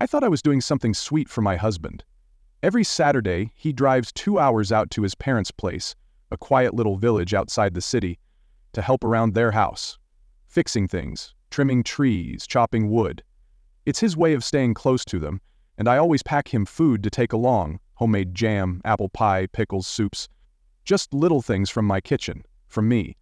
I thought I was doing something sweet for my husband. Every Saturday, he drives 2 hours out to his parents' place, a quiet little village outside the city, to help around their house, fixing things, trimming trees, chopping wood. It's his way of staying close to them, and I always pack him food to take along, homemade jam, apple pie, pickles, soups, just little things from my kitchen, from me.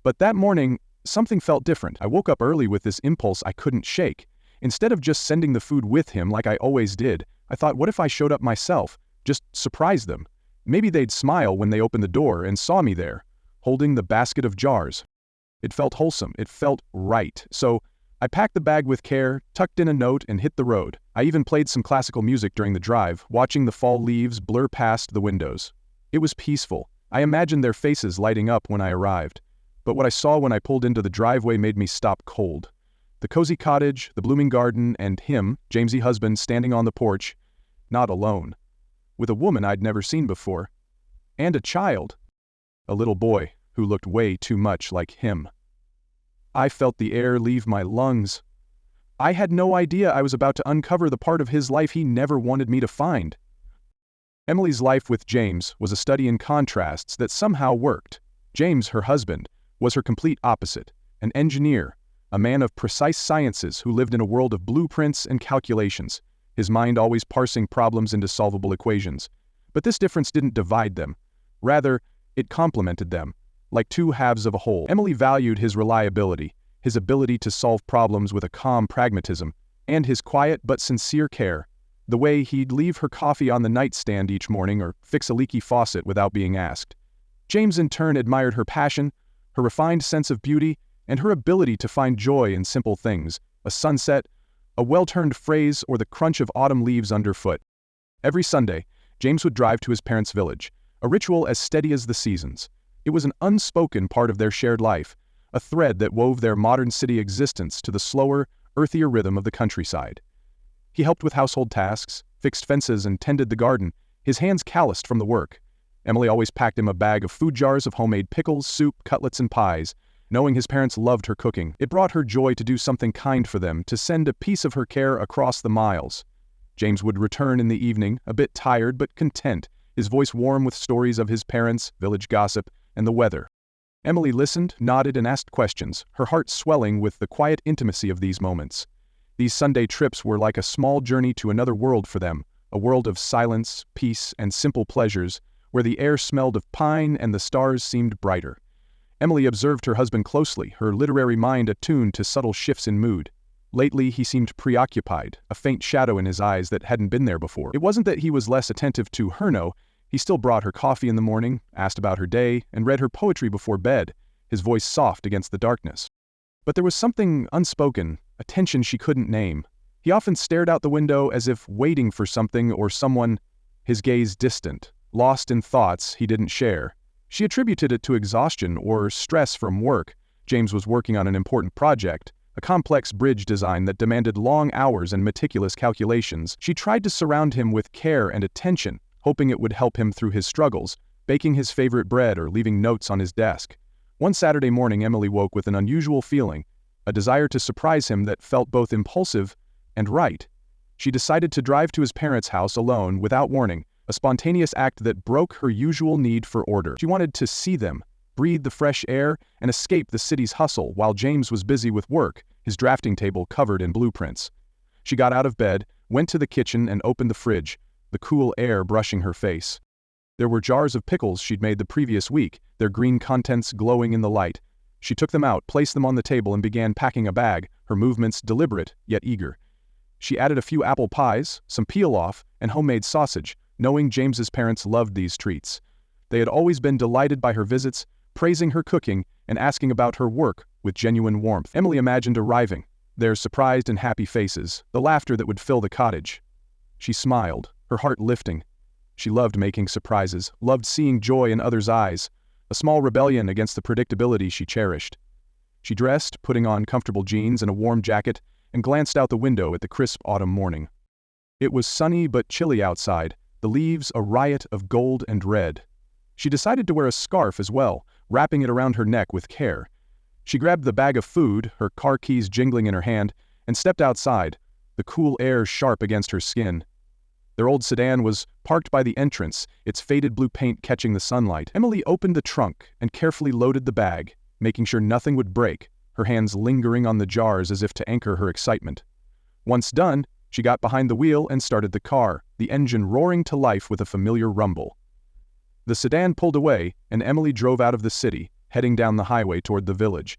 But that morning, something felt different. I woke up early with this impulse I couldn't shake. Instead of just sending the food with him like I always did, I thought, what if I showed up myself? Just surprise them. Maybe they'd smile when they opened the door and saw me there, holding the basket of jars. It felt wholesome. It felt right. So I packed the bag with care, tucked in a note, and hit the road. I even played some classical music during the drive, watching the fall leaves blur past the windows. It was peaceful. I imagined their faces lighting up when I arrived. But what I saw when I pulled into the driveway made me stop cold. The cozy cottage, the blooming garden, and him, Jamesy husband, standing on the porch, not alone, with a woman I'd never seen before, and a child, a little boy who looked way too much like him. I felt the air leave my lungs. I had no idea I was about to uncover the part of his life he never wanted me to find. Emily's life with James was a study in contrasts that somehow worked. James, her husband, was her complete opposite, an engineer, a man of precise sciences who lived in a world of blueprints and calculations, his mind always parsing problems into solvable equations. But this difference didn't divide them. Rather, it complemented them, like two halves of a whole. Emily valued his reliability, his ability to solve problems with a calm pragmatism, and his quiet but sincere care, the way he'd leave her coffee on the nightstand each morning or fix a leaky faucet without being asked. James in turn admired her passion, her refined sense of beauty, and her ability to find joy in simple things, a sunset, a well-turned phrase, or the crunch of autumn leaves underfoot. Every Sunday, James would drive to his parents' village, a ritual as steady as the seasons. It was an unspoken part of their shared life, a thread that wove their modern city existence to the slower, earthier rhythm of the countryside. He helped with household tasks, fixed fences, and tended the garden, his hands calloused from the work. Emily always packed him a bag of food jars of homemade pickles, soup, cutlets, and pies. Knowing his parents loved her cooking, it brought her joy to do something kind for them, to send a piece of her care across the miles. James would return in the evening, a bit tired but content, his voice warm with stories of his parents, village gossip, and the weather. Emily listened, nodded, and asked questions, her heart swelling with the quiet intimacy of these moments. These Sunday trips were like a small journey to another world for them, a world of silence, peace, and simple pleasures, where the air smelled of pine and the stars seemed brighter. Emily observed her husband closely, her literary mind attuned to subtle shifts in mood. Lately, he seemed preoccupied, a faint shadow in his eyes that hadn't been there before. It wasn't that he was less attentive to her, no. He still brought her coffee in the morning, asked about her day, and read her poetry before bed, his voice soft against the darkness. But there was something unspoken, a tension she couldn't name. He often stared out the window as if waiting for something or someone, his gaze distant, lost in thoughts he didn't share. She attributed it to exhaustion or stress from work. James was working on an important project, a complex bridge design that demanded long hours and meticulous calculations. She tried to surround him with care and attention, hoping it would help him through his struggles, baking his favorite bread or leaving notes on his desk. One Saturday morning, Emily woke with an unusual feeling, a desire to surprise him that felt both impulsive and right. She decided to drive to his parents' house alone without warning, a spontaneous act that broke her usual need for order. She wanted to see them, breathe the fresh air, and escape the city's hustle while James was busy with work, his drafting table covered in blueprints. She got out of bed, went to the kitchen, and opened the fridge, the cool air brushing her face. There were jars of pickles she'd made the previous week, their green contents glowing in the light. She took them out, placed them on the table, and began packing a bag, her movements deliberate yet eager. She added a few apple pies, some peel-off, and homemade sausage, knowing James's parents loved these treats. They had always been delighted by her visits, praising her cooking and asking about her work with genuine warmth. Emily imagined arriving, their surprised and happy faces, the laughter that would fill the cottage. She smiled, her heart lifting. She loved making surprises, loved seeing joy in others' eyes, a small rebellion against the predictability she cherished. She dressed, putting on comfortable jeans and a warm jacket, and glanced out the window at the crisp autumn morning. It was sunny but chilly outside, the leaves a riot of gold and red. She decided to wear a scarf as well, wrapping it around her neck with care. She grabbed the bag of food, her car keys jingling in her hand, and stepped outside. the cool air sharp against her skin. Their old sedan was parked by the entrance, its faded blue paint catching the sunlight. Emily opened the trunk and carefully loaded the bag, making sure nothing would break, her hands lingering on the jars as if to anchor her excitement. Once done, she got behind the wheel and started the car, the engine roaring to life with a familiar rumble. The sedan pulled away, and Emily drove out of the city, heading down the highway toward the village,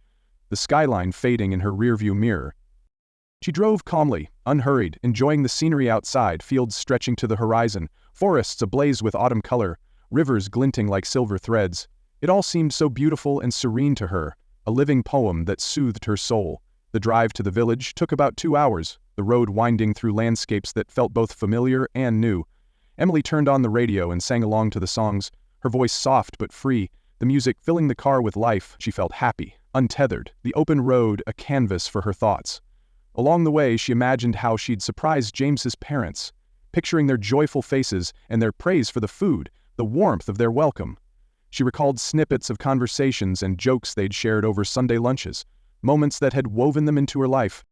the skyline fading in her rearview mirror. She drove calmly, unhurried, enjoying the scenery outside, fields stretching to the horizon, forests ablaze with autumn color, rivers glinting like silver threads. It all seemed so beautiful and serene to her, a living poem that soothed her soul. The drive to the village took about 2 hours, the road winding through landscapes that felt both familiar and new. Emily turned on the radio and sang along to the songs, her voice soft but free, the music filling the car with life. She felt happy, untethered, the open road a canvas for her thoughts. Along the way, she imagined how she'd surprised James's parents, picturing their joyful faces and their praise for the food, the warmth of their welcome. She recalled snippets of conversations and jokes they'd shared over Sunday lunches, moments that had woven them into her life.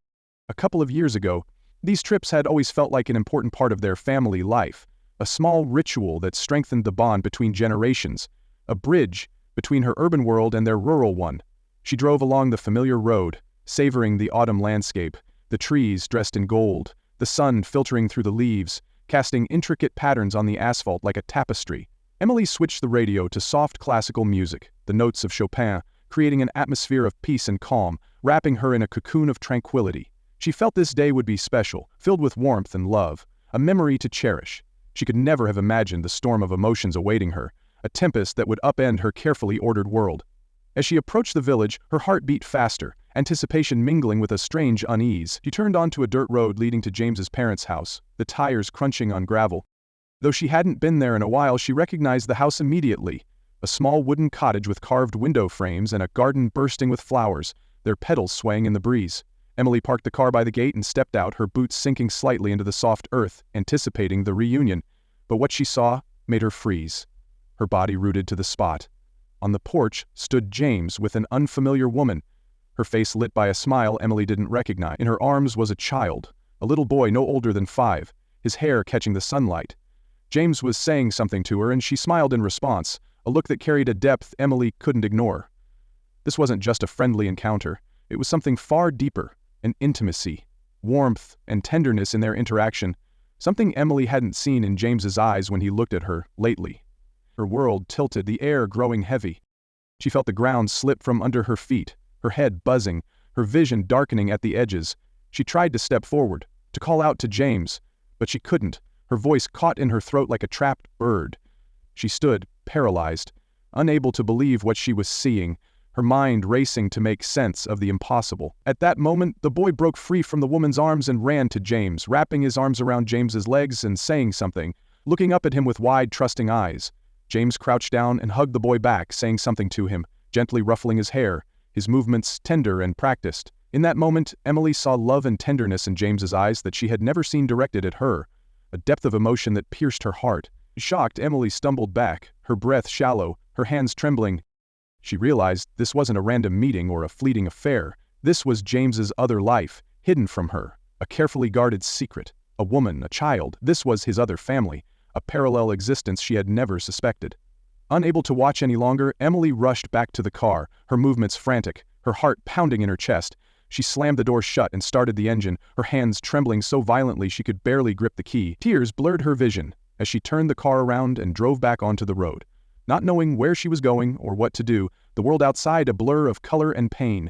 A couple of years ago, these trips had always felt like an important part of their family life, a small ritual that strengthened the bond between generations, a bridge between her urban world and their rural one. She drove along the familiar road, savoring the autumn landscape, the trees dressed in gold, the sun filtering through the leaves, casting intricate patterns on the asphalt like a tapestry. Emily switched the radio to soft classical music, the notes of Chopin, creating an atmosphere of peace and calm, wrapping her in a cocoon of tranquility. She felt this day would be special, filled with warmth and love, a memory to cherish. She could never have imagined the storm of emotions awaiting her, a tempest that would upend her carefully ordered world. As she approached the village, her heart beat faster, anticipation mingling with a strange unease. She turned onto a dirt road leading to James's parents' house, the tires crunching on gravel. Though she hadn't been there in a while, she recognized the house immediately. A small wooden cottage with carved window frames and a garden bursting with flowers, their petals swaying in the breeze. Emily parked the car by the gate and stepped out, her boots sinking slightly into the soft earth, anticipating the reunion. But what she saw made her freeze, her body rooted to the spot. On the porch stood James with an unfamiliar woman, her face lit by a smile Emily didn't recognize. In her arms was a child, a little boy no older than 5, his hair catching the sunlight. James was saying something to her and she smiled in response, a look that carried a depth Emily couldn't ignore. This wasn't just a friendly encounter, it was something far deeper, an intimacy, warmth, and tenderness in their interaction, something Emily hadn't seen in James's eyes when he looked at her lately. Her world tilted, the air growing heavy. She felt the ground slip from under her feet, her head buzzing, her vision darkening at the edges. She tried to step forward, to call out to James, but she couldn't, her voice caught in her throat like a trapped bird. She stood, paralyzed, unable to believe what she was seeing, her mind racing to make sense of the impossible. At that moment, the boy broke free from the woman's arms and ran to James, wrapping his arms around James's legs and saying something, looking up at him with wide, trusting eyes. James crouched down and hugged the boy back, saying something to him, gently ruffling his hair, his movements tender and practiced. In that moment, Emily saw love and tenderness in James's eyes that she had never seen directed at her, a depth of emotion that pierced her heart. Shocked, Emily stumbled back, her breath shallow, her hands trembling. She realized this wasn't a random meeting or a fleeting affair. This was James's other life, hidden from her, a carefully guarded secret, a woman, a child. This was his other family, a parallel existence she had never suspected. Unable to watch any longer, Emily rushed back to the car, her movements frantic, her heart pounding in her chest. She slammed the door shut and started the engine, her hands trembling so violently she could barely grip the key. Tears blurred her vision as she turned the car around and drove back onto the road. Not knowing where she was going or what to do, the world outside a blur of color and pain.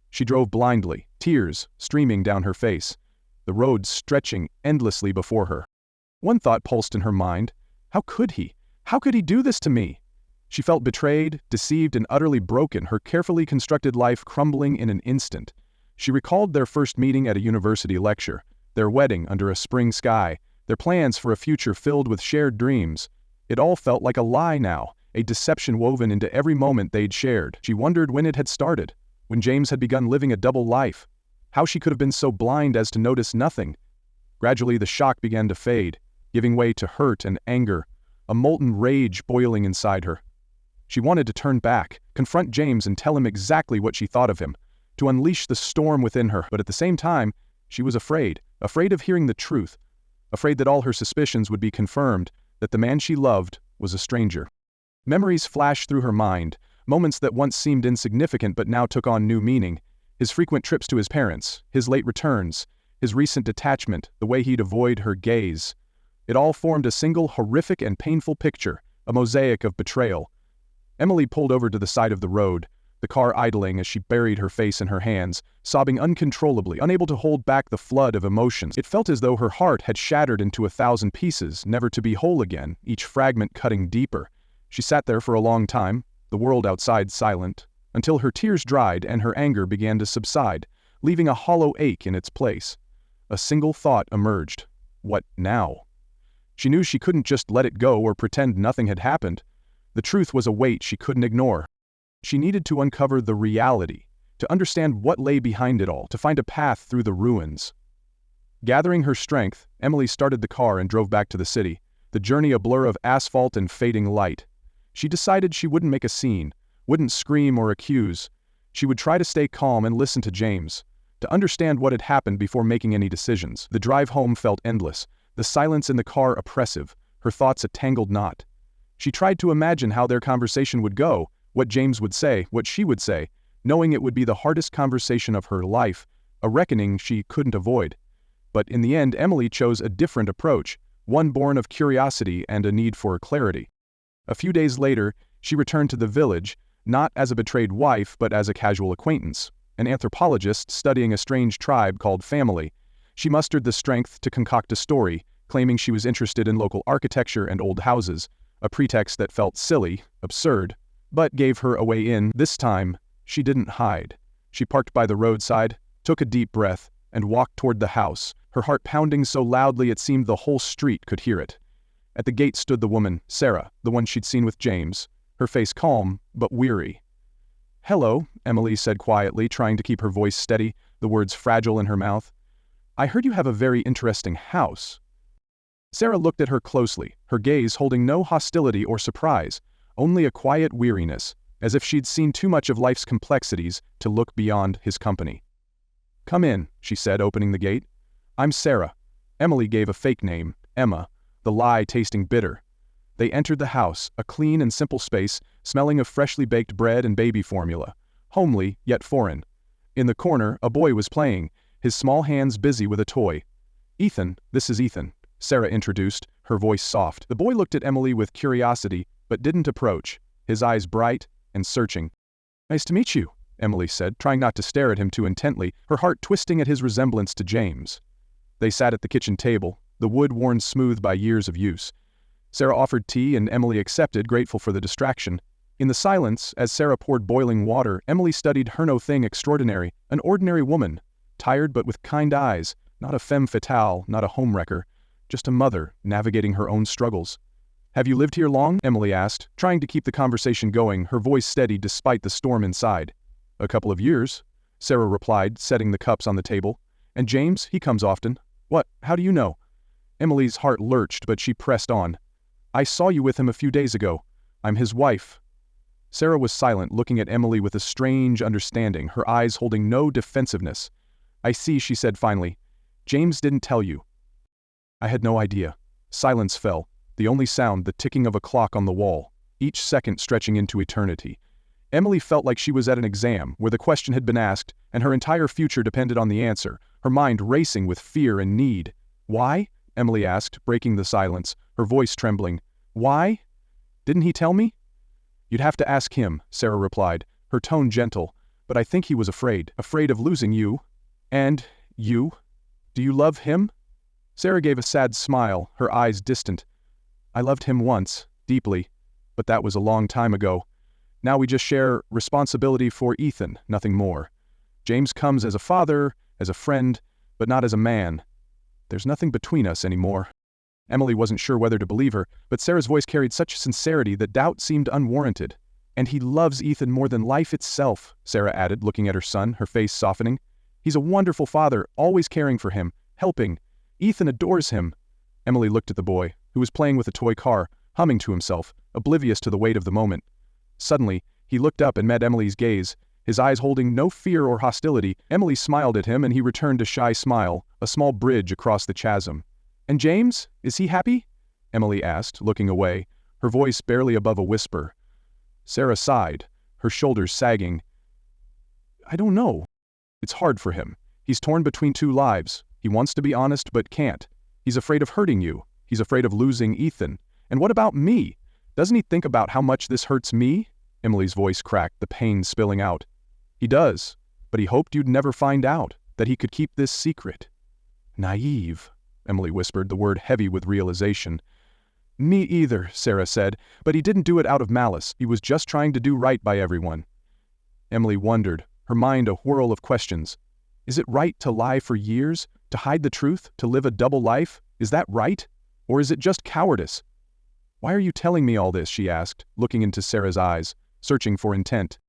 She drove blindly, tears streaming down her face, the road stretching endlessly before her. One thought pulsed in her mind. How could he? How could he do this to me? She felt betrayed, deceived, and utterly broken, her carefully constructed life crumbling in an instant. She recalled their first meeting at a university lecture, their wedding under a spring sky, their plans for a future filled with shared dreams. It all felt like a lie now, a deception woven into every moment they'd shared. She wondered when it had started, when James had begun living a double life, how she could have been so blind as to notice nothing. Gradually the shock began to fade, giving way to hurt and anger, a molten rage boiling inside her. She wanted to turn back, confront James and tell him exactly what she thought of him, to unleash the storm within her, but at the same time, she was afraid. afraid of hearing the truth, afraid that all her suspicions would be confirmed, that the man she loved was a stranger. Memories flashed through her mind, moments that once seemed insignificant but now took on new meaning. His frequent trips to his parents, his late returns, his recent detachment, the way he'd avoid her gaze. It all formed a single horrific and painful picture, a mosaic of betrayal. Emily pulled over to the side of the road, the car idling as she buried her face in her hands, sobbing uncontrollably, unable to hold back the flood of emotions. It felt as though her heart had shattered into 1,000 pieces, never to be whole again, each fragment cutting deeper. She sat there for a long time, the world outside silent, until her tears dried and her anger began to subside, leaving a hollow ache in its place. A single thought emerged. What now? She knew she couldn't just let it go or pretend nothing had happened. The truth was a weight she couldn't ignore. She needed to uncover the reality, to understand what lay behind it all, to find a path through the ruins. Gathering her strength, Emily started the car and drove back to the city, the journey a blur of asphalt and fading light. She decided she wouldn't make a scene, wouldn't scream or accuse. She would try to stay calm and listen to James, to understand what had happened before making any decisions. The drive home felt endless, the silence in the car oppressive, her thoughts a tangled knot. She tried to imagine how their conversation would go, what James would say, what she would say, knowing it would be the hardest conversation of her life, a reckoning she couldn't avoid. But in the end, Emily chose a different approach, one born of curiosity and a need for clarity. A few days later, she returned to the village, not as a betrayed wife but as a casual acquaintance, an anthropologist studying a strange tribe called family. She mustered the strength to concoct a story, claiming she was interested in local architecture and old houses, a pretext that felt silly, absurd, but gave her a way in. This time, she didn't hide. She parked by the roadside, took a deep breath, and walked toward the house, her heart pounding so loudly it seemed the whole street could hear it. At the gate stood the woman, Sarah, the one she'd seen with James, her face calm, but weary. "Hello," Emily said quietly, trying to keep her voice steady, the words fragile in her mouth. "I heard you have a very interesting house." Sarah looked at her closely, her gaze holding no hostility or surprise, only a quiet weariness, as if she'd seen too much of life's complexities to look beyond his company. "Come in," she said, opening the gate. "I'm Sarah." Emily gave a fake name, Emma, the lie tasting bitter. They entered the house, a clean and simple space, smelling of freshly baked bread and baby formula, homely yet foreign. In the corner, a boy was playing, his small hands busy with a toy. "Ethan, this is Ethan," Sarah introduced, her voice soft. The boy looked at Emily with curiosity, but didn't approach, his eyes bright and searching. "Nice to meet you," Emily said, trying not to stare at him too intently, her heart twisting at his resemblance to James. They sat at the kitchen table, the wood worn smooth by years of use. Sarah offered tea and Emily accepted, grateful for the distraction. In the silence, as Sarah poured boiling water, Emily studied her no thing extraordinary, an ordinary woman, tired but with kind eyes, not a femme fatale, not a homewrecker, just a mother navigating her own struggles. "Have you lived here long?" Emily asked, trying to keep the conversation going, her voice steady despite the storm inside. "A couple of years," Sarah replied, setting the cups on the table. "And James, he comes often." "What? How do you know?" Emily's heart lurched, but she pressed on. "I saw you with him a few days ago. I'm his wife." Sarah was silent, looking at Emily with a strange understanding, her eyes holding no defensiveness. "I see," she said finally. "James didn't tell you." "I had no idea." Silence fell, the only sound the ticking of a clock on the wall, each second stretching into eternity. Emily felt like she was at an exam where the question had been asked and her entire future depended on the answer, her mind racing with fear and need. "Why?" Emily asked, breaking the silence, her voice trembling. "Why? Didn't he tell me?" "You'd have to ask him," Sarah replied, her tone gentle, "but I think he was afraid of losing you. And you? Do you love him?" Sarah gave a sad smile, her eyes distant. "I loved him once, deeply, but that was a long time ago. Now we just share responsibility for Ethan, nothing more. James comes as a father, as a friend, but not as a man. There's nothing between us anymore." Emily wasn't sure whether to believe her, but Sarah's voice carried such sincerity that doubt seemed unwarranted. "And he loves Ethan more than life itself," Sarah added, looking at her son, her face softening. "He's a wonderful father, always caring for him, helping. Ethan adores him." Emily looked at the boy, who was playing with a toy car, humming to himself, oblivious to the weight of the moment. Suddenly, he looked up and met Emily's gaze, his eyes holding no fear or hostility. Emily smiled at him and he returned a shy smile, a small bridge across the chasm. "And James, is he happy?" Emily asked, looking away, her voice barely above a whisper. Sarah sighed, her shoulders sagging. "I don't know. It's hard for him. He's torn between two lives. He wants to be honest but can't. He's afraid of hurting you. He's afraid of losing Ethan. And what about me? Doesn't he think about how much this hurts me?" Emily's voice cracked, the pain spilling out. "He does, but he hoped you'd never find out, that he could keep this secret." "Naive," Emily whispered, the word heavy with realization. "Me either," Sarah said, "but he didn't do it out of malice. He was just trying to do right by everyone." Emily wondered, her mind a whirl of questions. Is it right to lie for years? To hide the truth? To live a double life? Is that right? Or is it just cowardice? "Why are you telling me all this?" she asked, looking into Sarah's eyes, searching for intent.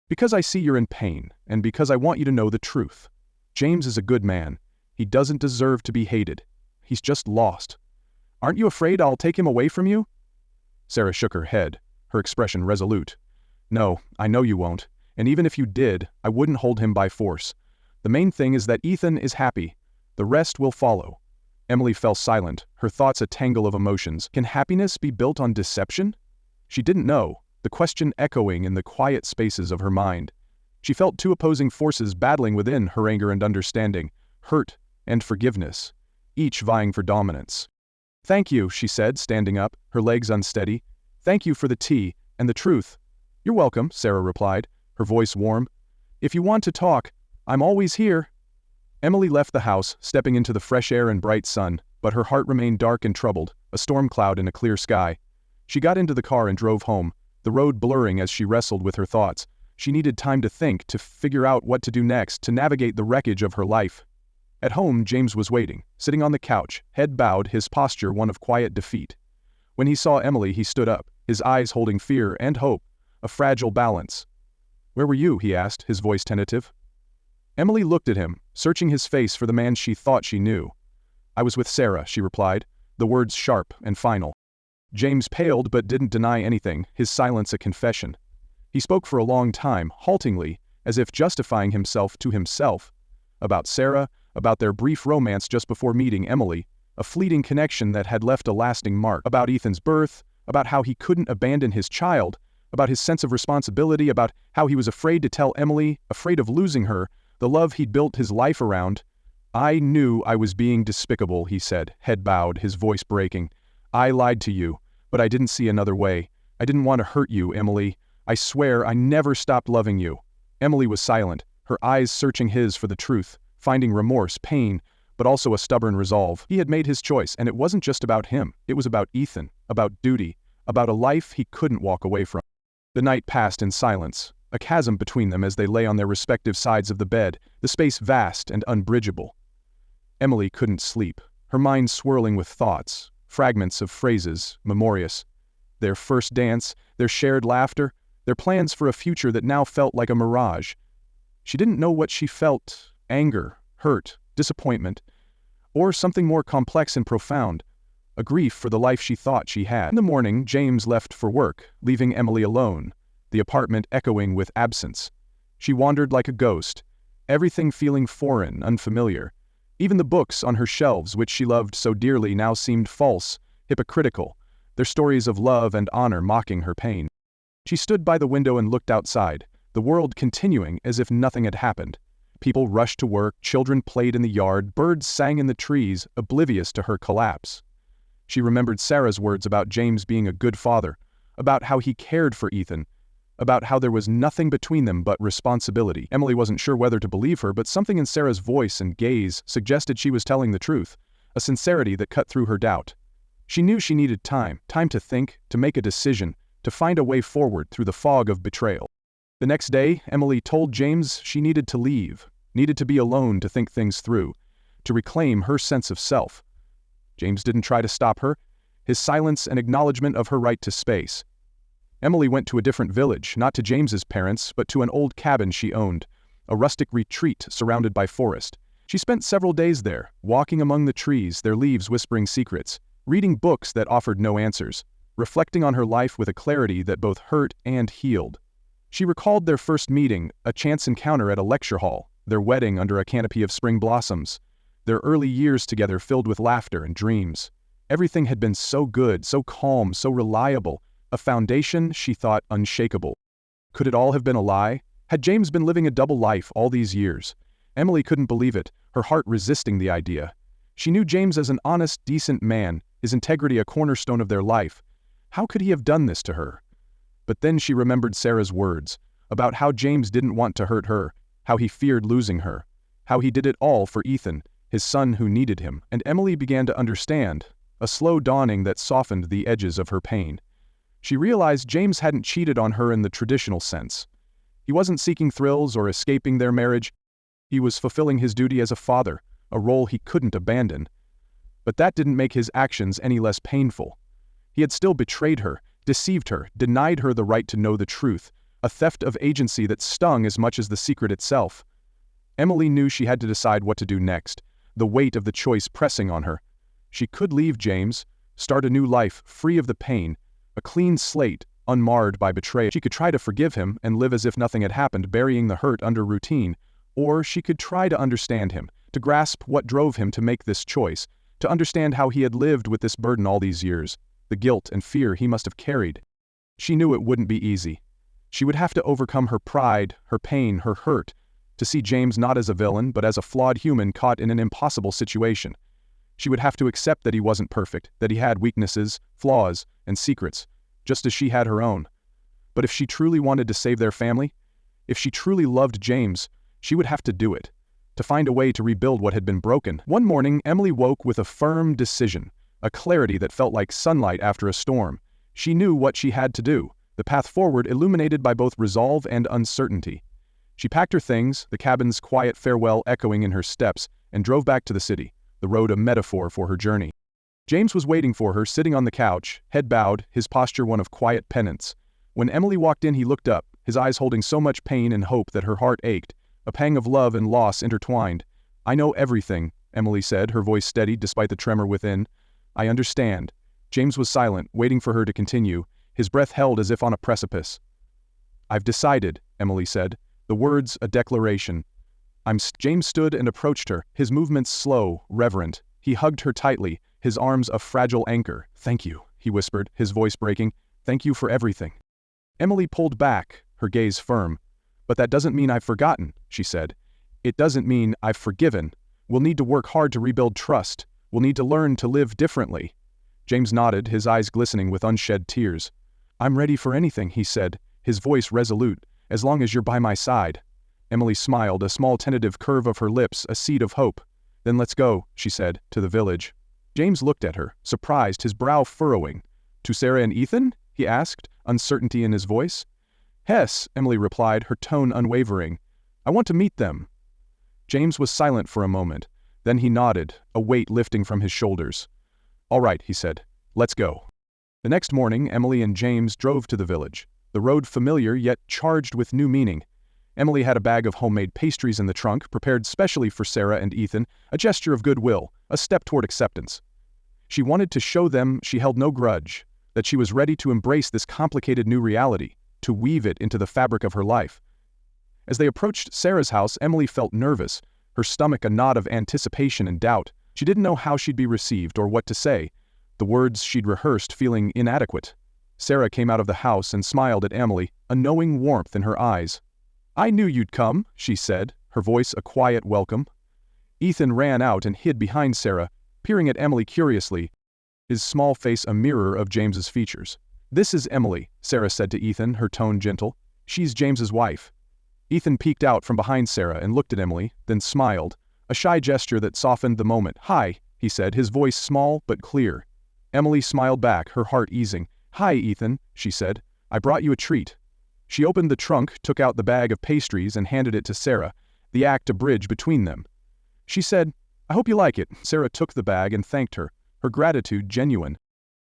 "Because I see you're in pain, and because I want you to know the truth. James is a good man. He doesn't deserve to be hated. He's just lost. Aren't you afraid I'll take him away from you?" Sarah shook her head, her expression resolute. "No, I know you won't, and even if you did, I wouldn't hold him by force. The main thing is that Ethan is happy. The rest will follow." Emily fell silent, her thoughts a tangle of emotions. Can happiness be built on deception? She didn't know, the question echoing in the quiet spaces of her mind. She felt two opposing forces battling within her: anger and understanding, hurt and forgiveness, each vying for dominance. "Thank you," she said, standing up, her legs unsteady. "Thank you for the tea and the truth." "You're welcome," Sarah replied, her voice warm. "If you want to talk, I'm always here." Emily left the house, stepping into the fresh air and bright sun, but her heart remained dark and troubled, a storm cloud in a clear sky. She got into the car and drove home, the road blurring as she wrestled with her thoughts. She needed time to think, to figure out what to do next, to navigate the wreckage of her life. At home, James was waiting, sitting on the couch, head bowed, his posture one of quiet defeat. When he saw Emily, he stood up, his eyes holding fear and hope, a fragile balance. "Where were you?" he asked, his voice tentative. Emily looked at him, searching his face for the man she thought she knew. "I was with Sarah," she replied, the words sharp and final. James paled but didn't deny anything, his silence a confession. He spoke for a long time, haltingly, as if justifying himself to himself. About Sarah, about their brief romance just before meeting Emily, a fleeting connection that had left a lasting mark, about Ethan's birth, about how he couldn't abandon his child, about his sense of responsibility, about how he was afraid to tell Emily, afraid of losing her, the love he'd built his life around. "I knew I was being despicable," he said, head bowed, his voice breaking. "I lied to you, but I didn't see another way. I didn't want to hurt you, Emily. I swear I never stopped loving you." Emily was silent, her eyes searching his for the truth, finding remorse, pain, but also a stubborn resolve. He had made his choice, and it wasn't just about him. It was about Ethan, about duty, about a life he couldn't walk away from. The night passed in silence, a chasm between them as they lay on their respective sides of the bed, the space vast and unbridgeable. Emily couldn't sleep, her mind swirling with thoughts, fragments of phrases, memorious. Their first dance, their shared laughter, their plans for a future that now felt like a mirage. She didn't know what she felt: anger, hurt, disappointment, or something more complex and profound, a grief for the life she thought she had. In the morning, James left for work, leaving Emily alone, the apartment echoing with absence. She wandered like a ghost, everything feeling foreign, unfamiliar. Even the books on her shelves, which she loved so dearly, now seemed false, hypocritical, their stories of love and honor mocking her pain. She stood by the window and looked outside, the world continuing as if nothing had happened. People rushed to work, children played in the yard, birds sang in the trees, oblivious to her collapse. She remembered Sarah's words about James being a good father, about how he cared for Ethan, about how there was nothing between them but responsibility. Emily wasn't sure whether to believe her, but something in Sarah's voice and gaze suggested she was telling the truth, a sincerity that cut through her doubt. She knew she needed time to think, to make a decision, to find a way forward through the fog of betrayal. The next day, Emily told James she needed to leave, needed to be alone to think things through, to reclaim her sense of self. James didn't try to stop her, his silence an acknowledgement of her right to space. Emily went to a different village, not to James's parents, but to an old cabin she owned, a rustic retreat surrounded by forest. She spent several days there, walking among the trees, their leaves whispering secrets, reading books that offered no answers, reflecting on her life with a clarity that both hurt and healed. She recalled their first meeting, a chance encounter at a lecture hall, their wedding under a canopy of spring blossoms, their early years together filled with laughter and dreams. Everything had been so good, so calm, so reliable, a foundation she thought unshakable. Could it all have been a lie? Had James been living a double life all these years? Emily couldn't believe it, her heart resisting the idea. She knew James as an honest, decent man, his integrity a cornerstone of their life. How could he have done this to her? But then she remembered Sarah's words, about how James didn't want to hurt her, how he feared losing her, how he did it all for Ethan, his son who needed him, and Emily began to understand, a slow dawning that softened the edges of her pain. She realized James hadn't cheated on her in the traditional sense. He wasn't seeking thrills or escaping their marriage. He was fulfilling his duty as a father, a role he couldn't abandon. But that didn't make his actions any less painful. He had still betrayed her, deceived her, denied her the right to know the truth, a theft of agency that stung as much as the secret itself. Emily knew she had to decide what to do next, the weight of the choice pressing on her. She could leave James, start a new life free of the pain, a clean slate, unmarred by betrayal. She could try to forgive him and live as if nothing had happened, burying the hurt under routine. Or she could try to understand him, to grasp what drove him to make this choice, to understand how he had lived with this burden all these years, the guilt and fear he must have carried. She knew it wouldn't be easy. She would have to overcome her pride, her pain, her hurt, to see James not as a villain but as a flawed human caught in an impossible situation. She would have to accept that he wasn't perfect, that he had weaknesses, flaws, and secrets, just as she had her own. But if she truly wanted to save their family, if she truly loved James, she would have to do it, to find a way to rebuild what had been broken. One morning, Emily woke with a firm decision, a clarity that felt like sunlight after a storm. She knew what she had to do, the path forward illuminated by both resolve and uncertainty. She packed her things, the cabin's quiet farewell echoing in her steps, and drove back to the city, the road a metaphor for her journey. James was waiting for her, sitting on the couch, head bowed, his posture one of quiet penance. When Emily walked in, he looked up, his eyes holding so much pain and hope that her heart ached, a pang of love and loss intertwined. "I know everything," Emily said, her voice steady despite the tremor within. "I understand." James was silent, waiting for her to continue, his breath held as if on a precipice. "I've decided," Emily said, the words a declaration. James stood and approached her, his movements slow, reverent. He hugged her tightly, his arms a fragile anchor. "Thank you," he whispered, his voice breaking. "Thank you for everything." Emily pulled back, her gaze firm. "But that doesn't mean I've forgotten," she said. "It doesn't mean I've forgiven. We'll need to work hard to rebuild trust. We'll need to learn to live differently." James nodded, his eyes glistening with unshed tears. "I'm ready for anything," he said, his voice resolute, "as long as you're by my side." Emily smiled, a small tentative curve of her lips, a seed of hope. "Then let's go," she said, "to the village." James looked at her, surprised, his brow furrowing. "To Sarah and Ethan?" he asked, uncertainty in his voice. "Yes," Emily replied, her tone unwavering. "I want to meet them." James was silent for a moment. Then he nodded, a weight lifting from his shoulders. "All right," he said. "Let's go." The next morning, Emily and James drove to the village, the road familiar yet charged with new meaning. Emily had a bag of homemade pastries in the trunk, prepared specially for Sarah and Ethan, a gesture of goodwill, a step toward acceptance. She wanted to show them she held no grudge, that she was ready to embrace this complicated new reality, to weave it into the fabric of her life. As they approached Sarah's house, Emily felt nervous, her stomach a knot of anticipation and doubt. She didn't know how she'd be received or what to say, the words she'd rehearsed feeling inadequate. Sarah came out of the house and smiled at Emily, a knowing warmth in her eyes. "I knew you'd come," she said, her voice a quiet welcome. Ethan ran out and hid behind Sarah, peering at Emily curiously, his small face a mirror of James's features. "This is Emily," Sarah said to Ethan, her tone gentle. "She's James's wife." Ethan peeked out from behind Sarah and looked at Emily, then smiled, a shy gesture that softened the moment. "Hi," he said, his voice small but clear. Emily smiled back, her heart easing. "Hi, Ethan," she said. "I brought you a treat." She opened the trunk, took out the bag of pastries and handed it to Sarah, the act a bridge between them. She said, "I hope you like it." Sarah took the bag and thanked her, her gratitude genuine.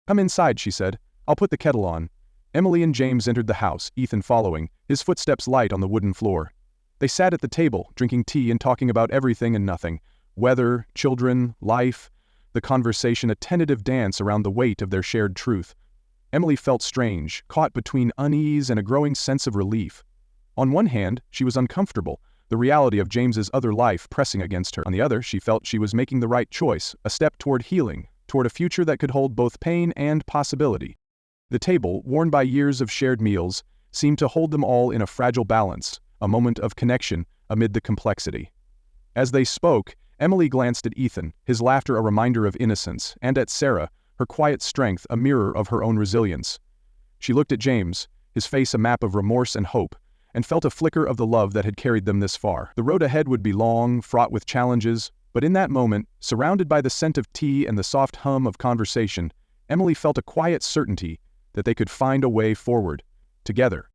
"Come inside," she said. "I'll put the kettle on." Emily and James entered the house, Ethan following, his footsteps light on the wooden floor. They sat at the table, drinking tea and talking about everything and nothing. Weather, children, life, the conversation a tentative dance around the weight of their shared truth. Emily felt strange, caught between unease and a growing sense of relief. On one hand, she was uncomfortable, the reality of James's other life pressing against her. On the other, she felt she was making the right choice, a step toward healing, toward a future that could hold both pain and possibility. The table, worn by years of shared meals, seemed to hold them all in a fragile balance, a moment of connection amid the complexity. As they spoke, Emily glanced at Ethan, his laughter a reminder of innocence, and at Sarah, her quiet strength a mirror of her own resilience. She looked at James, his face a map of remorse and hope, and felt a flicker of the love that had carried them this far. The road ahead would be long, fraught with challenges, but in that moment, surrounded by the scent of tea and the soft hum of conversation, Emily felt a quiet certainty that they could find a way forward, together.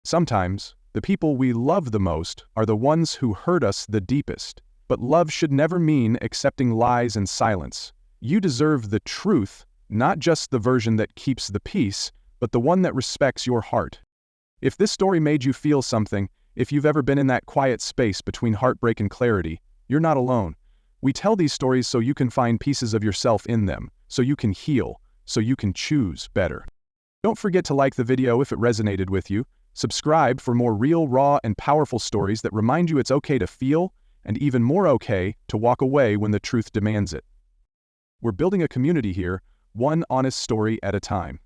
Sometimes, the people we love the most are the ones who hurt us the deepest. But love should never mean accepting lies and silence. You deserve the truth, not just the version that keeps the peace, but the one that respects your heart. If this story made you feel something, if you've ever been in that quiet space between heartbreak and clarity, you're not alone. We tell these stories so you can find pieces of yourself in them, so you can heal, so you can choose better. Don't forget to like the video if it resonated with you. Subscribe for more real, raw, and powerful stories that remind you it's okay to feel, and even more okay to walk away when the truth demands it. We're building a community here, one honest story at a time.